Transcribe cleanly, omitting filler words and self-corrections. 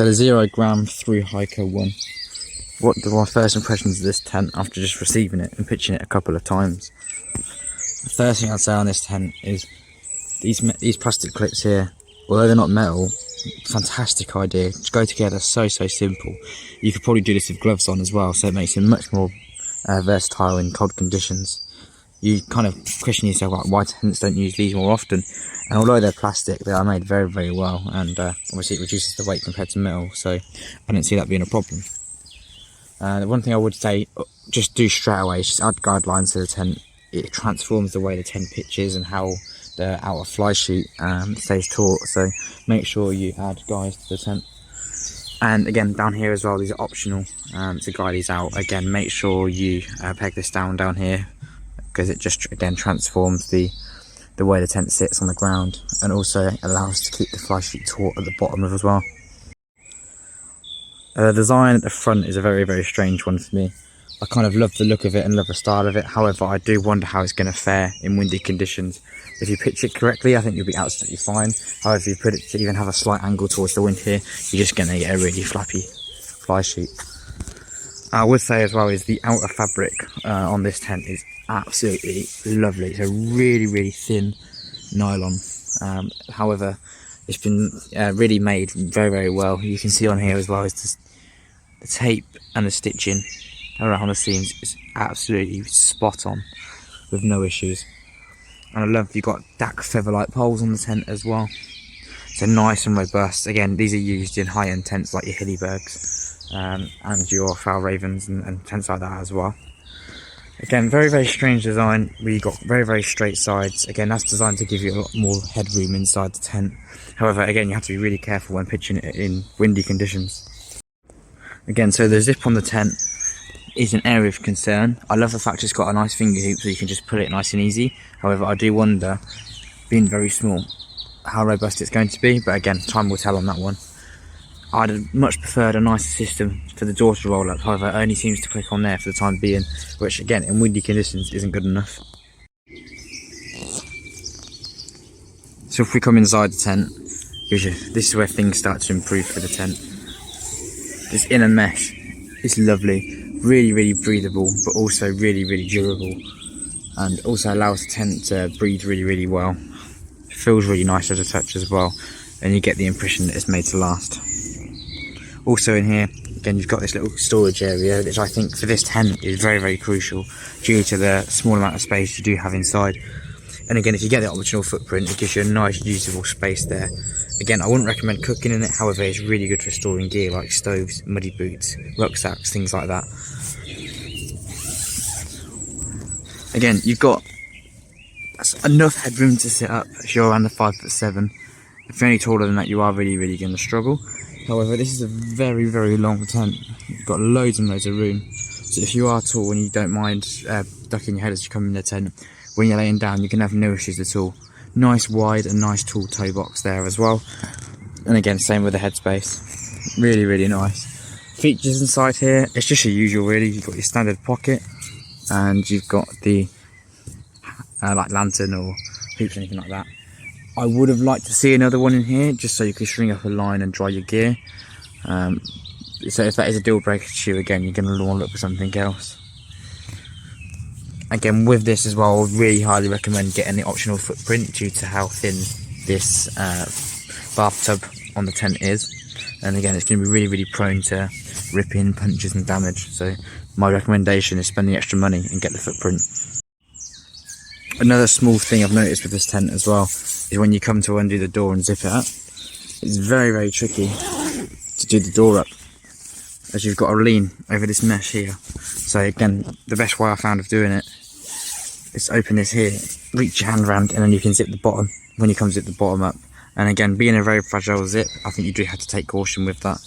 So the 0 gram tru-hiker one. What are my first impressions of this tent after just receiving it and pitching it a couple of times? The first thing I'd say on this tent is these plastic clips here, although they're not metal, fantastic idea. Just go together, so simple. You could probably do this with gloves on as well, so it makes it much more versatile in cold conditions. You kind of question yourself, like, why tents don't use these more often? And although they're plastic, they are made very well, and obviously it reduces the weight compared to metal, so I don't see that being a problem. The one thing I would say, just do straight away, is just add guidelines to the tent. It transforms the way the tent pitches and how the outer fly sheet stays taut, so make sure you add guides to the tent. And again, down here as well, these are optional to guide these out. Again, make sure you peg this down here, because it just again transforms the way the tent sits on the ground, and also allows to keep the fly sheet taut at the bottom as well. The design at the front is a very strange one for me. I kind of love the look of it and love the style of it. However, I do wonder how it's going to fare in windy conditions. If you pitch it correctly, I think you'll be absolutely fine. However, if you put it to even have a slight angle towards the wind here, you're just going to get a really flappy fly sheet. I would say as well is the outer fabric on this tent is absolutely lovely. It's a really thin nylon. However, it's been really made very well. You can see on here as well is the tape and the stitching around the seams is absolutely spot on with no issues. And I love you've got DAC feather-like poles on the tent as well. So nice and robust. Again, these are used in high-end tents like your Hillybergs and your Foul Ravens and tents like that as well. Again, very strange design. We got very straight sides. Again, that's designed to give you a lot more headroom inside the tent. However, again, you have to be really careful when pitching it in windy conditions. Again, so the zip on the tent is an area of concern. I love the fact it's got a nice finger hoop so you can just pull it nice and easy. However, I do wonder, being very small, how robust it's going to be, but again, time will tell on that one. I'd have much preferred a nicer system for the door to roll up. However, it only seems to click on there for the time being, which again, in windy conditions, isn't good enough. So if we come inside the tent, this is where things start to improve for the tent. This inner mesh is lovely, really breathable, but also really durable, and also allows the tent to breathe really well. It feels really nice as a touch as well, and you get the impression that it's made to last. Also in here, again, you've got this little storage area, which I think for this tent is very crucial due to the small amount of space you do have inside. And again, if you get the optional footprint, it gives you a nice usable space there. Again, I wouldn't recommend cooking in it, however, it's really good for storing gear like stoves, muddy boots, rucksacks, things like that. Again, you've got enough headroom to sit up if you're around the 5'7". If you're any taller than that, you are really going to struggle. However, this is a very long tent. You've got loads and loads of room. So if you are tall and you don't mind ducking your head as you come in the tent, when you're laying down, you can have no issues at all. Nice wide and nice tall toe box there as well. And again, same with the headspace. Really nice. Features inside here, it's just your usual really. You've got your standard pocket, and you've got the like lantern or hoops or anything like that. I would have liked to see another one in here, just so you could string up a line and dry your gear. So if that is a deal breaker to you, again, you're going to want to look for something else. Again, with this as well, I would really highly recommend getting the optional footprint due to how thin this bathtub on the tent is. And again, it's going to be really prone to ripping, punches and damage. So my recommendation is spend the extra money and get the footprint. Another small thing I've noticed with this tent as well is when you come to undo the door and zip it up, it's very tricky to do the door up, as you've got to lean over this mesh here. So again, the best way I found of doing it is open this here, reach your hand around, and then you can zip the bottom when you come zip the bottom up. And again, being a very fragile zip, I think you do have to take caution with that.